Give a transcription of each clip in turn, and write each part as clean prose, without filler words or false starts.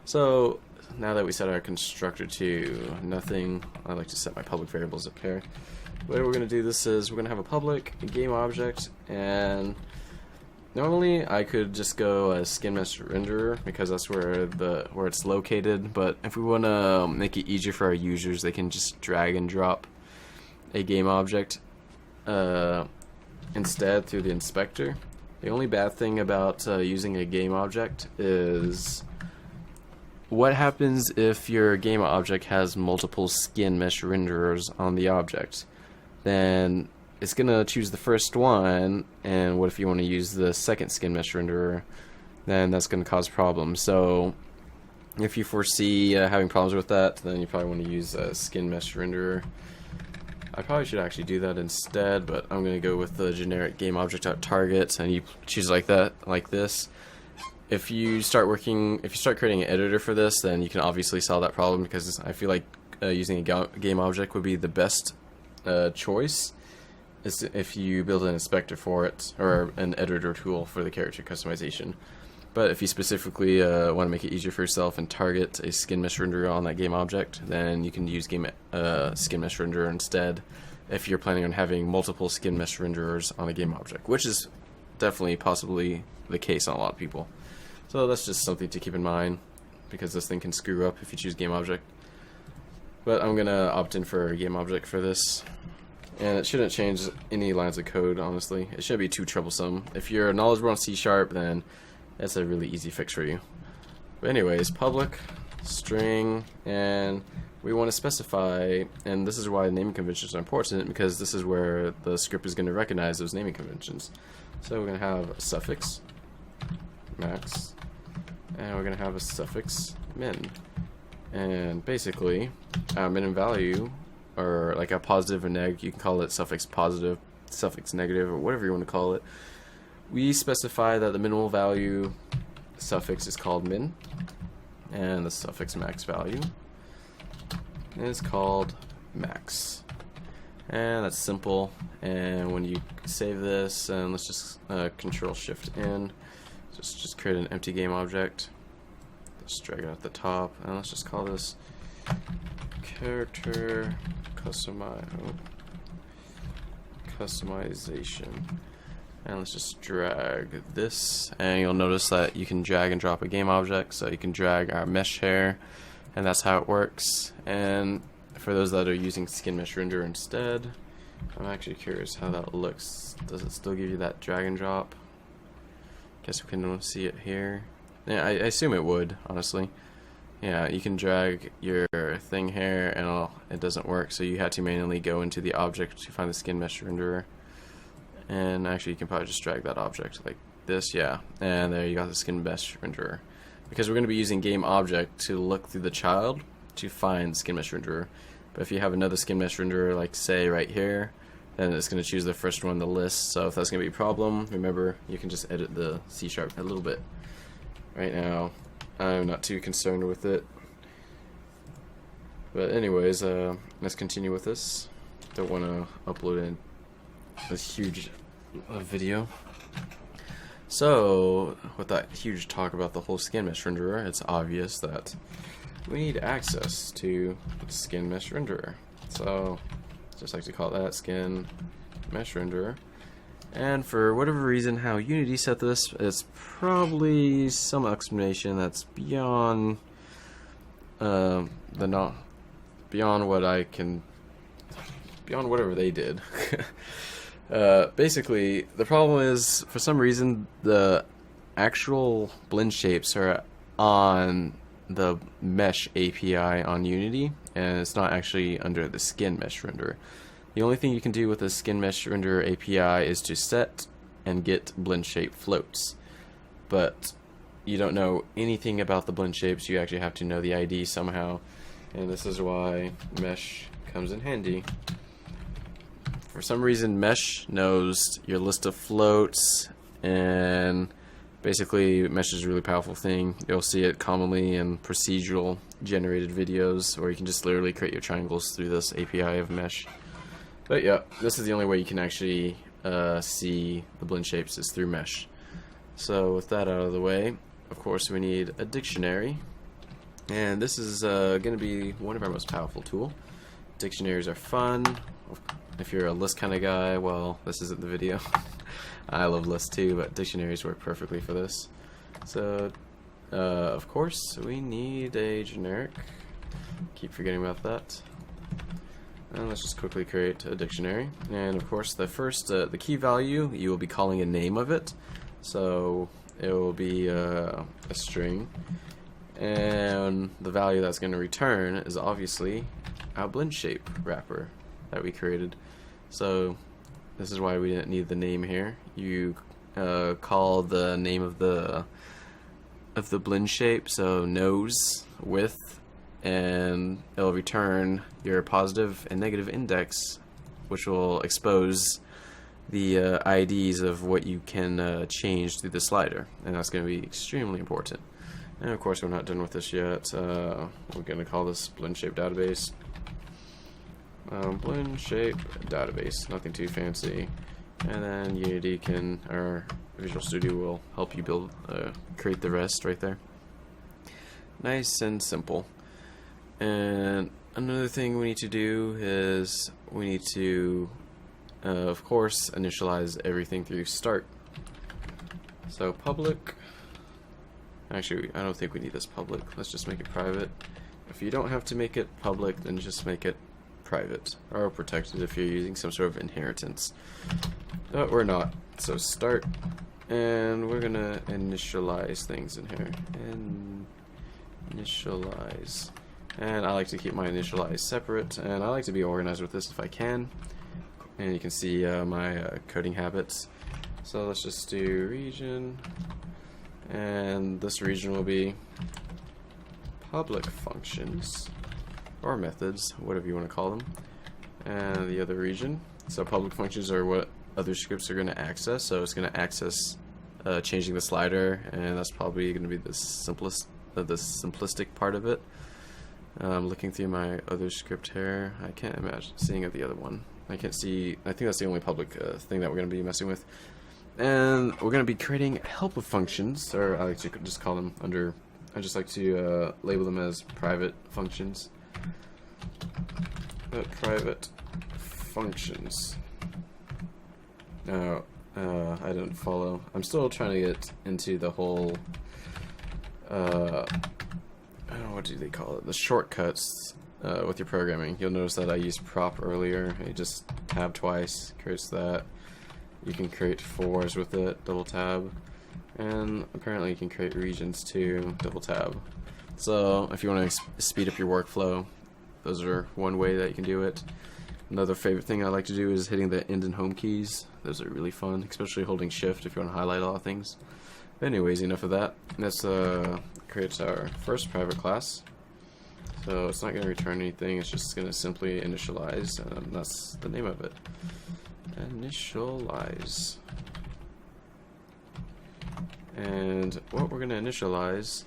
So now that we set our constructor to nothing, I like to set my public variables up here. The way we're going to do this is we're going to have a public GameObject, and normally I could just go as SkinMeshRenderer because that's where it's located. But if we want to make it easier for our users, they can just drag and drop a GameObject instead through the inspector. The only bad thing about using a GameObject is what happens if your GameObject has multiple SkinMeshRenderers on the object. Then it's gonna choose the first one, and what if you want to use the second SkinMeshRenderer? Then that's gonna cause problems. So if you foresee having problems with that, then you probably want to use a SkinMeshRenderer. I probably should actually do that instead, but I'm gonna go with the generic GameObject.target, and you choose like that, like this. If you start creating an editor for this, then you can obviously solve that problem, because I feel like using a GameObject would be the best choice is if you build an inspector for it, or an editor tool for the character customization. But if you specifically want to make it easier for yourself and target a SkinMeshRenderer on that GameObject, then you can use SkinMeshRenderer instead if you're planning on having multiple SkinMeshRenderers on a GameObject, which is definitely possibly the case on a lot of people. So that's just something to keep in mind, because this thing can screw up if you choose GameObject. But I'm gonna opt in for GameObject for this, and it shouldn't change any lines of code, honestly. It shouldn't be too troublesome. If you're knowledgeable on C#, then that's a really easy fix for you. But anyways, public string, and we want to specify, and this is why naming conventions are important, because this is where the script is going to recognize those naming conventions. So we're going to have a suffix max, and we're going to have a suffix min. And basically, min and value, or like a positive or neg, you can call it suffix positive, suffix negative, or whatever you want to call it. We specify that the minimal value suffix is called min, and the suffix max value is called max. And that's simple. And when you save this, and let's just Control Shift N, just create an empty GameObject. Just drag it at the top, and let's just call this character customization. And let's just drag this, and you'll notice that you can drag and drop a GameObject, so you can drag our mesh here, and that's how it works. And for those that are using SkinMeshRenderer instead, I'm actually curious how that looks. Does it still give you that drag and drop? Guess we can see it here. Yeah, I assume it would, honestly. Yeah, you can drag your thing here, and it doesn't work, so you had to manually go into the object to find the SkinMeshRenderer. And actually, you can probably just drag that object like this, yeah. And there you got the SkinMeshRenderer. Because we're going to be using GameObject to look through the child to find SkinMeshRenderer. But if you have another SkinMeshRenderer, like say right here, then it's going to choose the first one on the list. So if that's going to be a problem, remember, you can just edit the C# a little bit. Right now, I'm not too concerned with it. But anyways, let's continue with this. Don't want to upload in this huge video. So, with that huge talk about the whole SkinMeshRenderer, it's obvious that we need access to SkinMeshRenderer. So, just like to call that SkinMeshRenderer. And for whatever reason, how Unity set this, it's probably some explanation that's beyond beyond whatever they did. Basically, the problem is, for some reason, the actual Blendsshapes are on the Mesh API on Unity, and it's not actually under the SkinMeshRenderer. The only thing you can do with the SkinMeshRenderer API is to set and get Blendshape floats. But you don't know anything about the Blendshapes, you actually have to know the ID somehow. And this is why Mesh comes in handy. For some reason, Mesh knows your list of floats, and basically Mesh is a really powerful thing. You'll see it commonly in procedural generated videos, or you can just literally create your triangles through this API of Mesh. But yeah, this is the only way you can actually see the Blendsshapes is through Mesh. So with that out of the way, of course we need a dictionary. And this is going to be one of our most powerful tools. Dictionaries are fun. If you're a list kind of guy, well, this isn't the video. I love lists too, but dictionaries work perfectly for this. So, of course, we need a generic. Keep forgetting about that. And let's just quickly create a dictionary. And of course, the first, the key value, you will be calling a name of it. So it will be a string. And the value that's going to return is obviously our Blendshape wrapper that we created. So this is why we didn't need the name here. You call the name of the Blendshape, so nose, width, and it'll return your positive and negative index, which will expose the IDs of what you can change through the slider, and that's going to be extremely important. And of course, we're not done with this yet. We're going to call this Blendshape Database. Blendshape Database, nothing too fancy. And then Unity or Visual Studio will help you create the rest right there. Nice and simple. And another thing we need to do is we need to, of course, initialize everything through start. So public. Actually, I don't think we need this public. Let's just make it private. If you don't have to make it public, then just make it private or protected if you're using some sort of inheritance. But we're not. So start, and we're gonna initialize things in here. And initialize. And I like to keep my initialize separate, and I like to be organized with this if I can. And you can see my coding habits. So let's just do region, and this region will be public functions or methods, whatever you want to call them. And the other region, so public functions are what other scripts are going to access. So it's going to access changing the slider, and that's probably going to be the simplistic part of it. Looking through my other script here, I can't imagine seeing the other one. I can't see. I think that's the only public thing that we're going to be messing with. And we're going to be creating helper functions, or I like to just call them under. I just like to label them as private functions. Private functions. No, I didn't follow. I'm still trying to get into the whole. I don't know, what do they call it? The shortcuts with your programming. You'll notice that I used prop earlier. You just tab twice, creates that. You can create fours with it, double tab. And apparently you can create regions too, double tab. So if you want to speed up your workflow, those are one way that you can do it. Another favorite thing I like to do is hitting the end and home keys. Those are really fun, especially holding shift if you want to highlight a lot of things. But anyways, enough of that. Let's create our first private class. So it's not going to return anything, it's just going to simply initialize, and that's the name of it. Initialize. And what we're going to initialize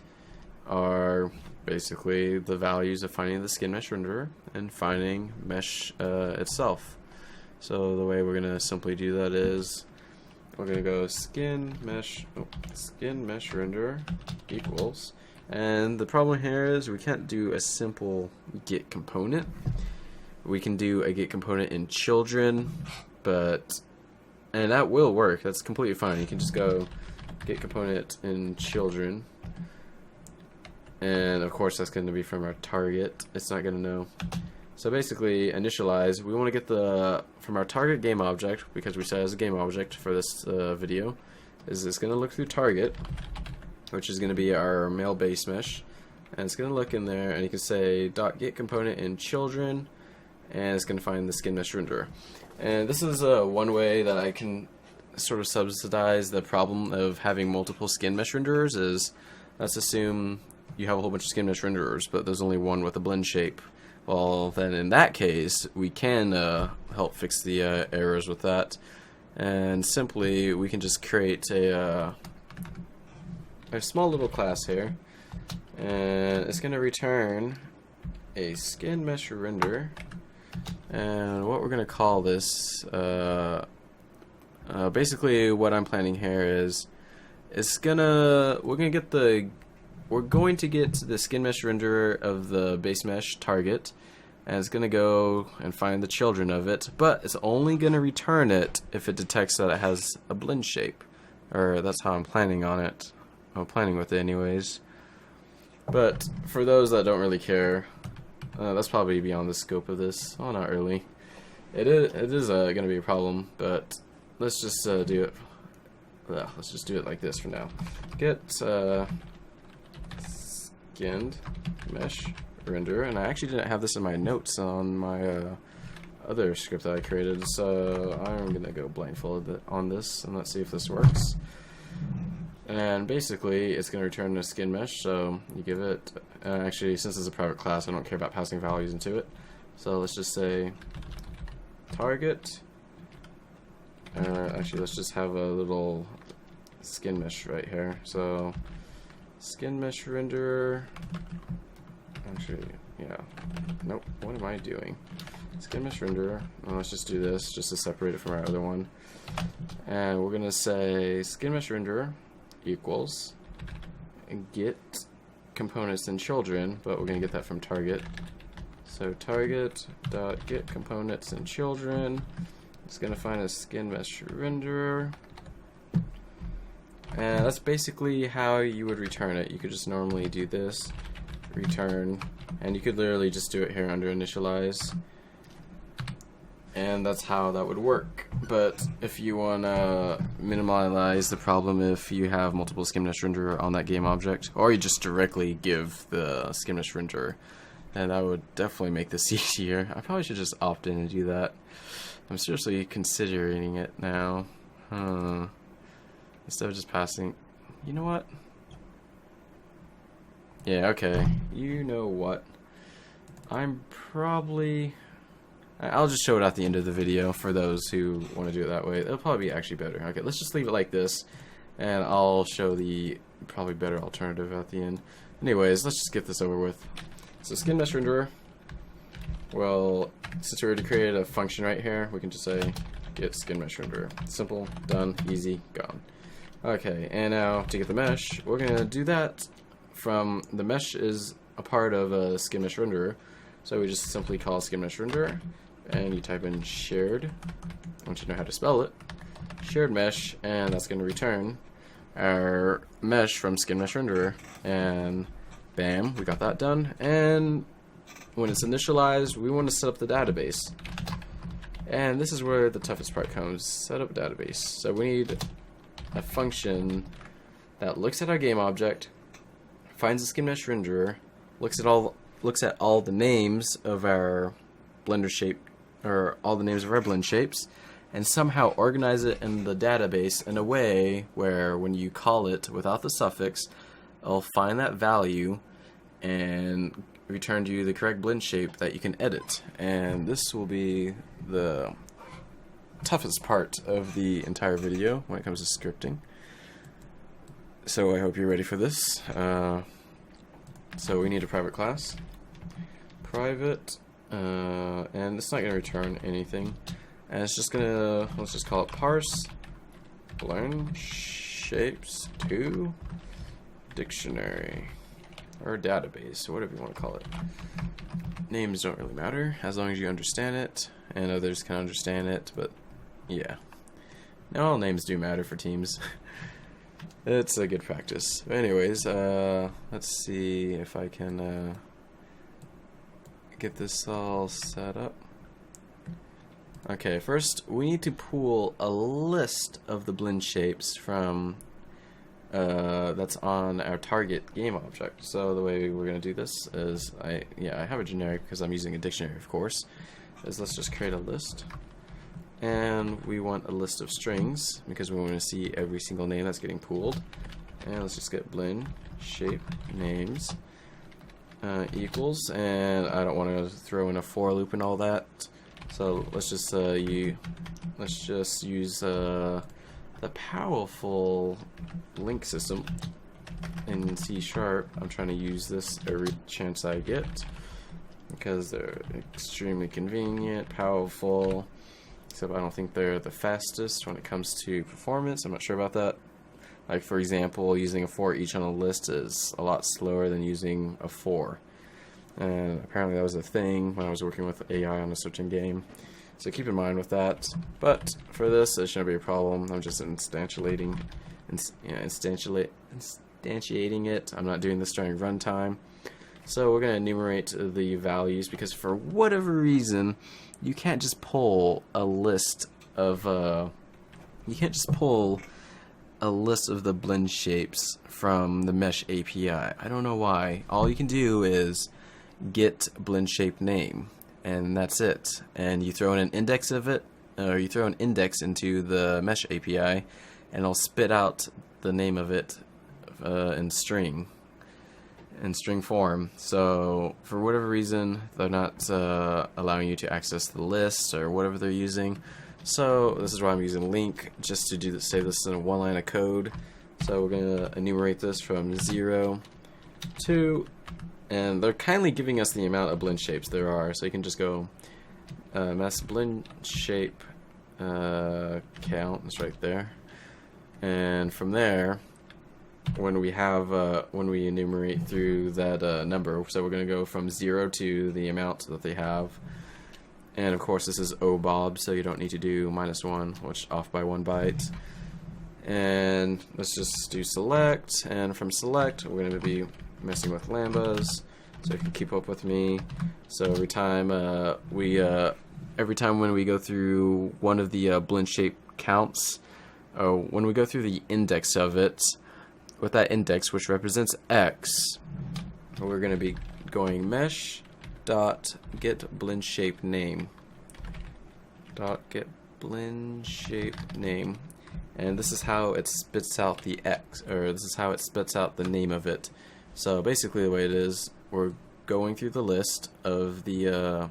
are basically the values of finding the SkinMeshRenderer and finding mesh itself. So the way we're going to simply do that is we're going to go SkinMeshRenderer equals, and the problem here is we can't do a simple get component. We can do a get component in children, and that will work. That's completely fine. You can just go get component in children, and of course that's going to be from our target. It's not going to know. So basically, initialize, we want to get from our target game object, because we set it as a game object for this video, is it's going to look through target, which is going to be our male base mesh, and it's going to look in there, and you can say .get component in children, and it's going to find the SkinMeshRenderer. And this is one way that I can sort of subsidize the problem of having multiple SkinMeshRenderers. Is let's assume you have a whole bunch of SkinMeshRenderers, but there's only one with a blend shape. Well, then in that case, we can help fix the errors with that, and simply we can just create a small little class here, and it's going to return a SkinMeshRenderer, and what we're going to call this, basically what I'm planning here is we're going to get the we're going to get the skin mesh renderer of the base mesh target, and it's going to go and find the children of it, but it's only going to return it if it detects that it has a blend shape, or that's how I'm planning on it. I'm planning with it anyways. But for those that don't really care, that's probably beyond the scope of this. Oh, not really. It is going to be a problem, but let's just do it. Let's just do it like this for now. Get skinned mesh renderer, and I actually didn't have this in my notes on my other script that I created, so I'm gonna go blindfold on this and let's see if this works. And basically, it's gonna return a skin mesh. So you give it. Actually, since it's a private class, I don't care about passing values into it. So let's just say target. Actually, let's just have a little skin mesh right here. So skin mesh renderer. Actually, yeah. Nope. What am I doing? Skin mesh renderer. Well, let's just do this just to separate it from our other one. And we're gonna say skin mesh renderer equals get components and children, but we're gonna get that from target. So target dot get components and children. It's gonna find a skin mesh renderer, and that's basically how you would return it. You could just normally do this, return, and you could literally just do it here under initialize, and that's how that would work. But if you want to minimize the problem if you have multiple skin mesh renderer on that game object, or you just directly give the skin mesh renderer, and that would definitely make this easier. I probably should just opt in and do that. I'm seriously considering it now. Instead of just passing. You know what? Yeah, okay. You know what? I'll just show it at the end of the video for those who want to do it that way. It'll probably be actually better. Okay, let's just leave it like this, and I'll show the probably better alternative at the end. Anyways, let's just get this over with. So skin mesh renderer. Well, since we already created a function right here, we can just say get skin mesh renderer. Simple, done, easy, gone. Okay, and now to get the mesh, we're gonna do that from the mesh is a part of a skin mesh renderer. So we just simply call skin mesh renderer, and you type in shared, once you know how to spell it, shared mesh, and that's going to return our mesh from skin mesh renderer, and bam, we got that done. And when it's initialized, we want to set up the database, and this is where the toughest part comes: set up database. So we need a function that looks at our game object, finds the skin mesh renderer, looks at all the names of our blender shape, or all the names of our blend shapes, and somehow organize it in the database in a way where when you call it without the suffix, it'll find that value and return to you the correct blend shape that you can edit. And this will be the toughest part of the entire video when it comes to scripting. So I hope you're ready for this. So we need a private class. Private, and it's not going to return anything. And it's just going to, let's just call it parse Blendshape Dictionary. Or database, whatever you want to call it. Names don't really matter, as long as you understand it, and others can understand it, but yeah. Not all names do matter for teams. It's a good practice. But anyways, let's see if I can get this all set up. Okay, first we need to pull a list of the blend shapes from that's on our target game object. So the way we're going to do this is, I have a generic because I'm using a dictionary, of course, is let's just create a list. And we want a list of strings because we want to see every single name that's getting pulled. And let's just get blend shape names equals, and I don't want to throw in a for loop and all that. So let's just use the powerful link system in C#. I'm trying to use this every chance I get because they're extremely convenient, powerful. Except I don't think they're the fastest when it comes to performance. I'm not sure about that. Like for example, using a for each on a list is a lot slower than using a for. And apparently that was a thing when I was working with AI on a certain game. So keep in mind with that. But for this, it shouldn't be a problem. I'm just instantiating it. I'm not doing this during runtime. So we're going to enumerate the values because for whatever reason, you can't just pull a list of the blend shapes from the Mesh API. I don't know why. All you can do is get Blendshape name, and that's it. And you throw in an index of it, or you throw an index into the Mesh API, and it'll spit out the name of it in string form. So for whatever reason, they're not allowing you to access the list or whatever they're using. So this is why I'm using link, just to say this in one line of code. So we're going to enumerate this from 0 to, and they're kindly giving us the amount of blend shapes there are. So you can just go mass blend shape count, it's right there. And from there, when we enumerate through that number, so we're going to go from 0 to the amount that they have. And of course this is OBOB, so you don't need to do -1, which off by 1 byte. And let's just do select, and from select we're going to be messing with lambdas, so you can keep up with me. So every time when we go through one of the blend shape counts, when we go through the index of it, with that index which represents x, we're going to be going mesh dot get blend shape name and this is how it spits out the x, or this is how it spits out the name of it. So basically the way it is, we're going through the list of the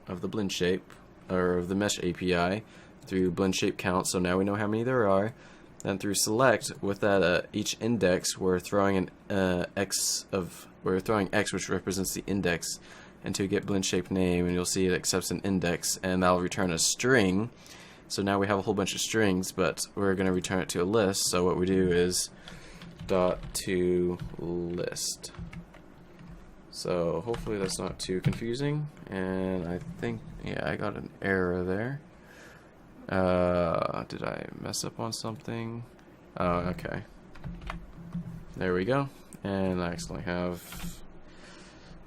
blend shape, or of the Mesh API, through blend shape count, so now we know how many there are. Then through select, with that each index, we're throwing an x, which represents the index, and to get blend shape name, and you'll see it accepts an index, and that'll return a string. So now we have a whole bunch of strings, but we're going to return it to a list. So what we do is dot to list. So hopefully that's not too confusing. And I think, yeah, I got an error there. Did I mess up on something? Oh, okay. There we go. And I actually have.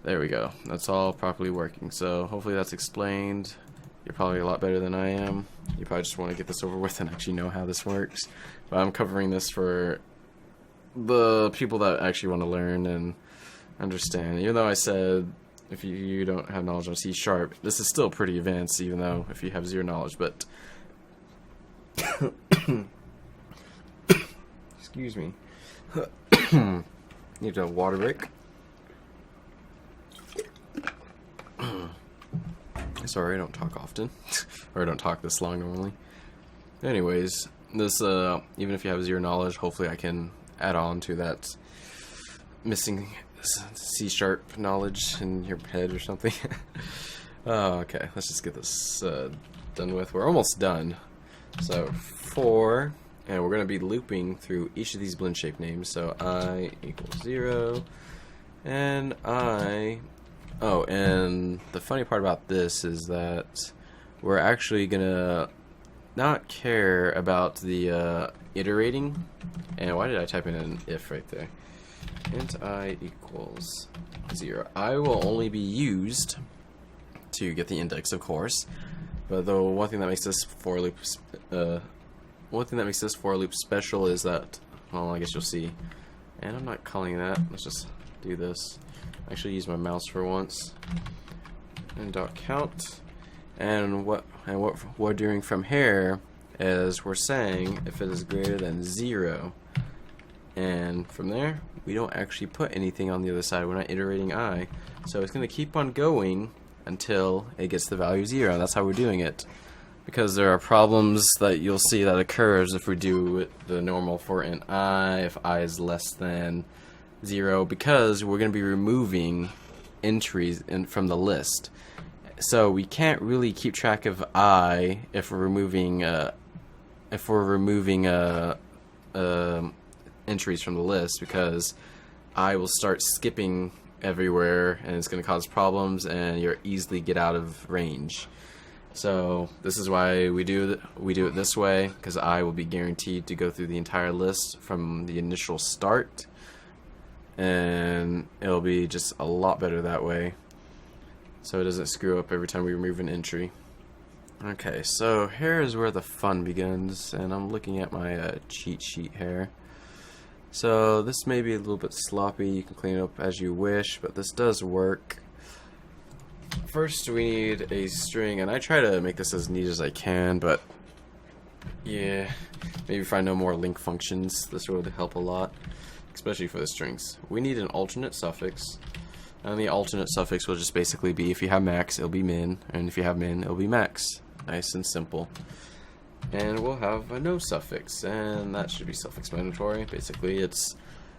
There we go. That's all properly working. So hopefully that's explained. You're probably a lot better than I am. You probably just want to get this over with and actually know how this works. But I'm covering this for the people that actually want to learn and understand. Even though I said if you don't have knowledge on C#, this is still pretty advanced, even though if you have 0 knowledge. But excuse me. Need a water break. Sorry, I don't talk often, or I don't talk this long normally. Anyways, this even if you have 0 knowledge, hopefully I can add on to that missing C# knowledge in your head or something. Okay, let's just get this done with. We're almost done. So for, and we're going to be looping through each of these blend shape names. So I equals 0, and I. Oh, and the funny part about this is that we're actually gonna not care about the iterating. And why did I type in an if right there? Int I equals 0. I will only be used to get the index, of course. But the one thing that makes this for loop, special is that, well, I guess you'll see. And I'm not calling that. Let's just do this. Actually use my mouse for once. And dot count. And what we're doing from here is we're saying if it is greater than 0. And from there, we don't actually put anything on the other side. We're not iterating I. So it's going to keep on going until it gets the value 0. That's how we're doing it. Because there are problems that you'll see that occurs if we do it the normal for int I, if I is less than 0, because we're going to be removing entries from the list. So we can't really keep track of I if we're removing entries from the list, because I will start skipping everywhere and it's going to cause problems and you'll easily get out of range. So this is why we do it this way, because I will be guaranteed to go through the entire list from the initial start, and it'll be just a lot better that way, so it doesn't screw up every time we remove an entry. Okay, so here is where the fun begins, and I'm looking at my cheat sheet here. So this may be a little bit sloppy, you can clean it up as you wish, but this does work. First we need a string, and I try to make this as neat as I can, but yeah, maybe if I know more link functions this would help a lot, especially for the strings. We need an alternate suffix, and the alternate suffix will just basically be, if you have max it'll be min, and if you have min it'll be max. Nice and simple. And we'll have a no suffix, and that should be self-explanatory. Basically it's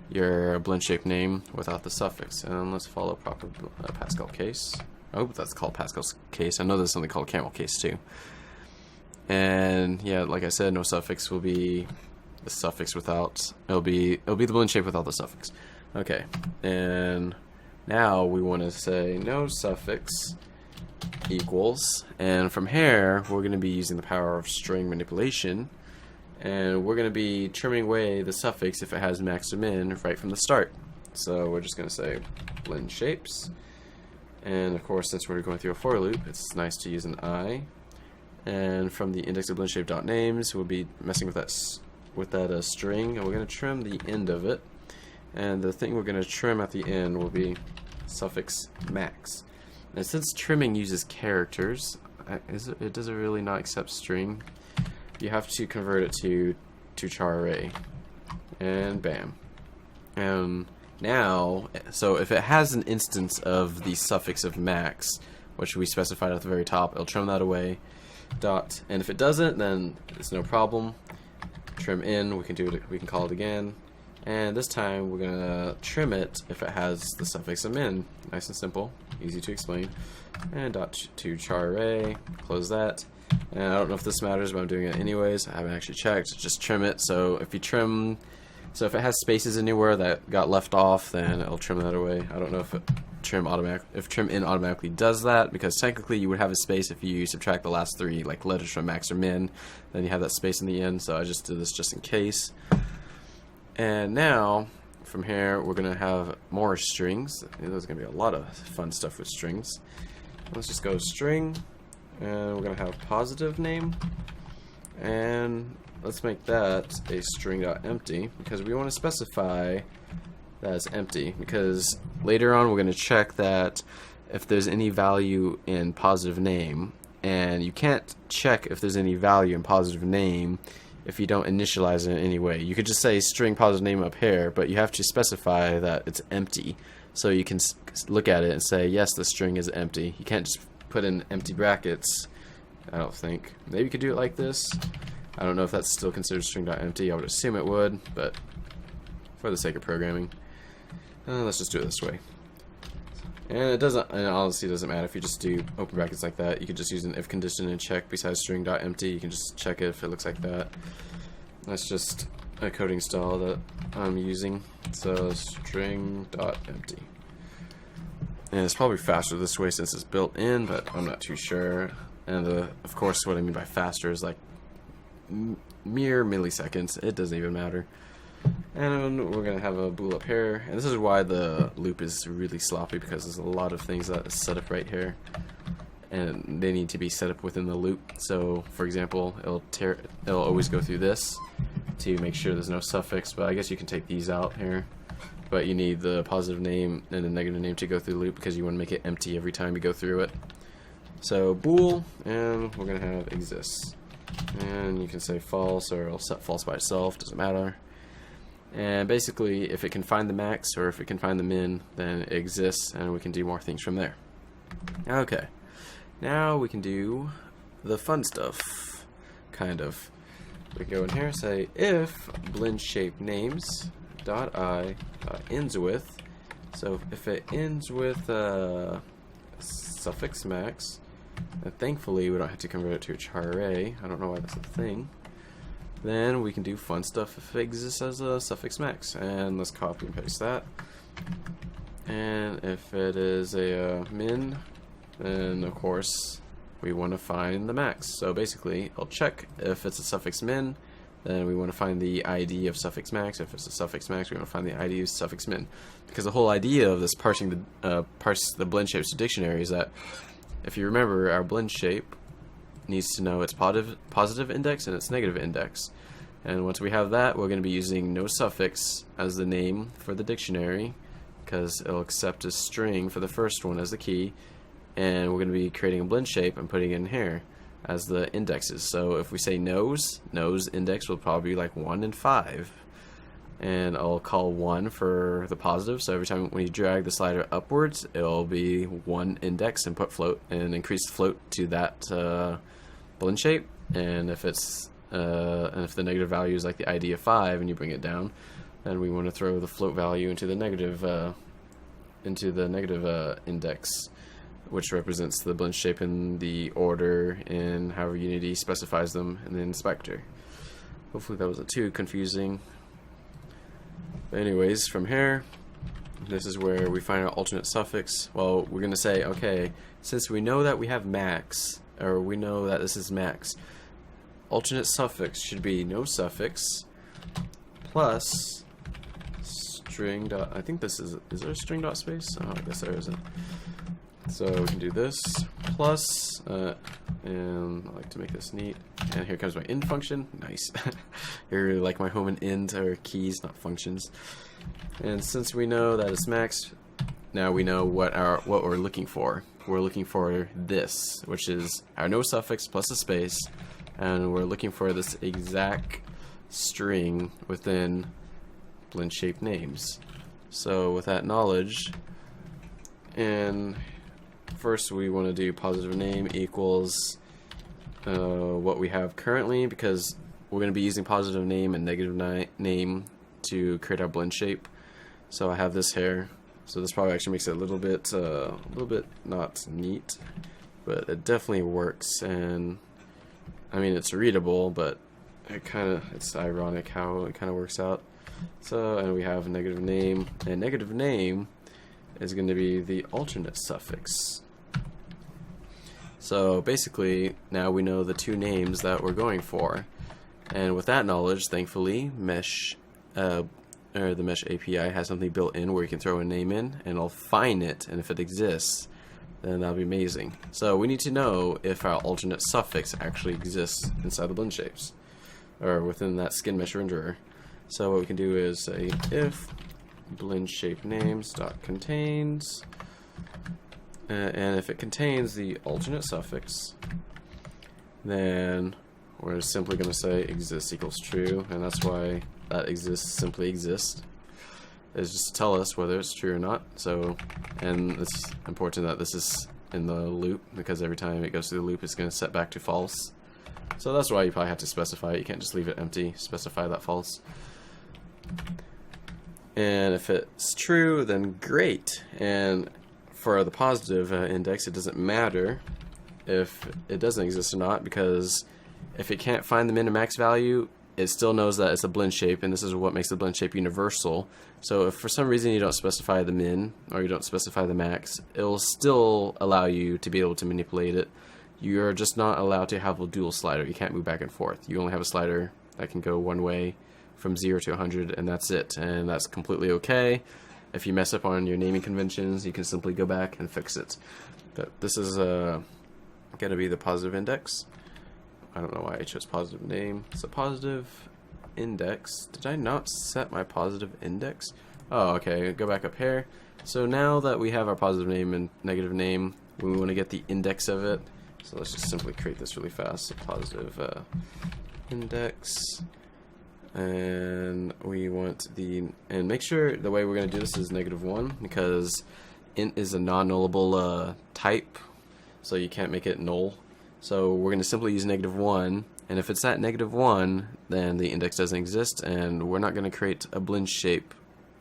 your Blendshape name without the suffix. And let's follow proper Pascal case. I hope that's called Pascal's case. I know there's something called camel case too. And yeah, like I said, no suffix will be the suffix without, it'll be the Blendshape without the suffix. Okay, and now we want to say no suffix equals, and from here we're going to be using the power of string manipulation, and we're going to be trimming away the suffix if it has max or min right from the start. So we're just going to say Blendshapes. And of course, since we're going through a for loop, it's nice to use an I. And from the index of Blendshape.names, we'll be messing with that string, and we're going to trim the end of it. And the thing we're going to trim at the end will be suffix max. And since trimming uses characters, it doesn't really not accept string. You have to convert it to char array, and bam. And now, so if it has an instance of the suffix of max, which we specified at the very top, it'll trim that away. Dot, and if it doesn't, then it's no problem. Trim in, we can call it again, and this time we're gonna trim it if it has the suffix of min. Nice and simple, easy to explain. And dot to char array, close that. And I don't know if this matters, but I'm doing it anyways. I haven't actually checked. Just trim it. So if you trim. So if it has spaces anywhere that got left off, then it'll trim that away. I don't know if trim in automatically does that, because technically you would have a space if you subtract the last three like letters from max or min, then you have that space in the end. So I just did this just in case. And now from here we're gonna have more strings. There's gonna be a lot of fun stuff with strings. Let's just go string, and we're gonna have positive name, and let's make that a string.empty, because we want to specify that it's empty, because later on we're going to check that if there's any value in positive name, and you can't check if there's any value in positive name if you don't initialize it in any way. You could just say string positive name up here, but you have to specify that it's empty, so you can look at it and say yes, the string is empty. You can't just put in empty brackets, I don't think. Maybe you could do it like this. I don't know if that's still considered string.empty. I would assume it would, but for the sake of programming, let's just do it this way. And it doesn't, and honestly, it doesn't matter if you just do open brackets like that. You could just use an if condition and check besides string.empty. You can just check it if it looks like that. That's just a coding style that I'm using. So string.empty. And it's probably faster this way since it's built in, but I'm not too sure. And of course, what I mean by faster is like mere milliseconds. It doesn't even matter. And we're gonna have a bool up here, and this is why the loop is really sloppy, because there's a lot of things that is set up right here, and they need to be set up within the loop. So for example, it'll always go through this to make sure there's no suffix, but I guess you can take these out here, but you need the positive name and the negative name to go through the loop, because you want to make it empty every time you go through it. So bool, and we're gonna have exists. And you can say false, or it'll set false by itself, doesn't matter. And basically, if it can find the max or if it can find the min, then it exists, and we can do more things from there. Okay, now we can do the fun stuff, kind of. We go in here and say if Blendshape names dot I ends with, so if it ends with suffix max, thankfully we don't have to convert it to a char array. I don't know why that's a thing. then we can do fun stuff if it exists as a suffix max. And let's copy and paste that. And if it is a min, then of course we want to find the max. So basically, I'll check if it's a suffix min, then we want to find the ID of suffix max. If it's a suffix max, we want to find the ID of suffix min. Because the whole idea of this parse the Blendshape dictionary is that, if you remember, our Blendshape needs to know its positive index and its negative index. And once we have that, we're going to be using no suffix as the name for the dictionary, because it'll accept a string for the first one as the key, and we're going to be creating a Blendshape and putting it in here as the indexes. So if we say no's index will probably be like 1 and 5, and I'll call 1 for the positive, so every time when you drag the slider upwards, it'll be 1 index and put float and increase the float to that Blendshape. And if it's and if the negative value is like the ID of 5 and you bring it down, then we want to throw the float value into the negative index, which represents the Blendshape in the order in however Unity specifies them in the inspector. Hopefully that wasn't too confusing. But anyways, from here, this is where we find our alternate suffix. Well, we're going to say, okay, since we know that we have max, or we know that this is max, alternate suffix should be no suffix plus string dot, I think this is there a string dot space? Oh, I guess there isn't. So we can do this plus, and I like to make this neat. And here comes my end function. Nice. Here, like my home and end are keys, not functions. And since we know that it's max, now we know what we're looking for. We're looking for this, which is our no suffix plus a space, and we're looking for this exact string within Blendshape names. So with that knowledge, and first we want to do positive name equals what we have currently, because we're going to be using positive name and negative name to create our Blendshape. So I have this here. So this probably actually makes it a little bit not neat, but it definitely works. And I mean, it's readable, but it's ironic how it kind of works out. So, and we have negative name, and negative name is going to be the alternate suffix. So basically, now we know the two names that we're going for, and with that knowledge, thankfully, the Mesh API has something built in where you can throw a name in, and it'll find it, and if it exists, then that'll be amazing. So we need to know if our alternate suffix actually exists inside the Blendshapes, or within that SkinMeshRenderer. So what we can do is say if Blendshape names.contains, and if it contains the alternate suffix, then we're simply going to say exists equals true, and that's why that exists simply exists. It's just to tell us whether it's true or not. So, and it's important that this is in the loop, because every time it goes through the loop, it's going to set back to false. So that's why you probably have to specify it. You can't just leave it empty. Specify that false. And if it's true, then great. And for the positive index, it doesn't matter if it doesn't exist or not, because if it can't find the min and max value, it still knows that it's a Blendshape, and this is what makes the Blendshape universal. So if for some reason you don't specify the min, or you don't specify the max, it will still allow you to be able to manipulate it. You're just not allowed to have a dual slider. You can't move back and forth. You only have a slider that can go one way from 0 to 100, and that's it. And that's completely okay. If you mess up on your naming conventions, you can simply go back and fix it. But this is going to be the positive index. I don't know why I chose positive name. It's a positive index. Did I not set my positive index? Oh, okay. Go back up here. So now that we have our positive name and negative name, we want to get the index of it. So let's just simply create this really fast. So positive index. And we want and make sure the way we're going to do this is -1, because int is a non-nullable type, so you can't make it null. So we're going to simply use -1, and if it's at -1, then the index doesn't exist, and we're not going to create a Blendshape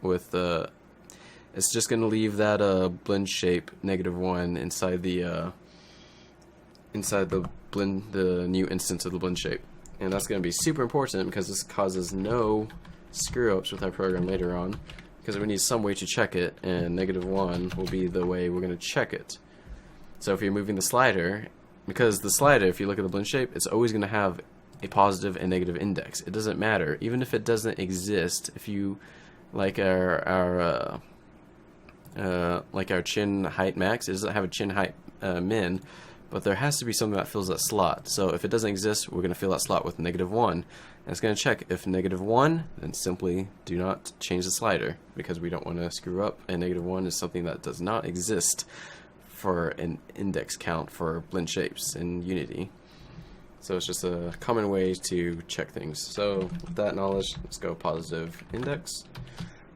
with it's just going to leave that Blendshape -1 inside the new instance of the Blendshape. And that's going to be super important because this causes no screw-ups with our program later on, because we need some way to check it, and -1 will be the way we're going to check it. So if you're moving the slider, because the slider, if you look at the blend shape, it's always going to have a positive and negative index. It doesn't matter, even if it doesn't exist. If you like our chin height max, it doesn't have a chin height min, but there has to be something that fills that slot. So if it doesn't exist, we're going to fill that slot with -1, and it's going to check if -1, then simply do not change the slider, because we don't want to screw up, and -1 is something that does not exist for an index count for blend shapes in Unity. So it's just a common way to check things. So with that knowledge, let's go positive index.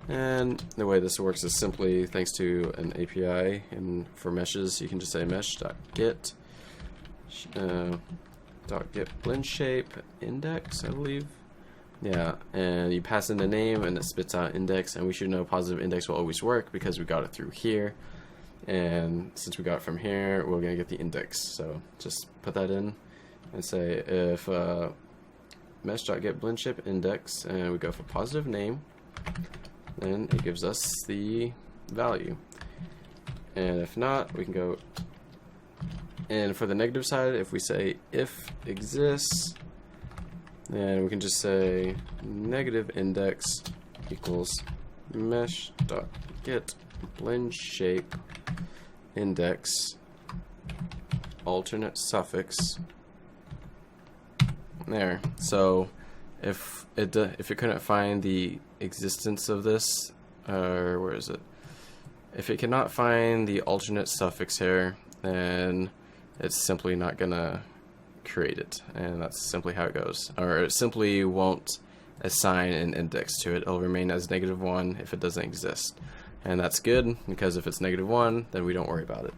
And the way this works is simply thanks to an API, and for meshes you can just say mesh.get Blendshape index, I believe. Yeah, and you pass in the name and it spits out index, and we should know positive index will always work because we got it through here. And since we got it from here, we're going to get the index. So just put that in and say if mesh.get Blendshape index, and we go for positive name, then it gives us the value. And if not, we can go, and for the negative side, if we say if exists, then we can just say negative index equals mesh.get Blendshape index alternate suffix. There. So if it couldn't find the existence of this, or where is it? If it cannot find the alternate suffix here, then it's simply not gonna create it, and that's simply how it goes. Or it simply won't assign an index to it. It'll remain as -1 if it doesn't exist, and that's good, because if it's -1, then we don't worry about it.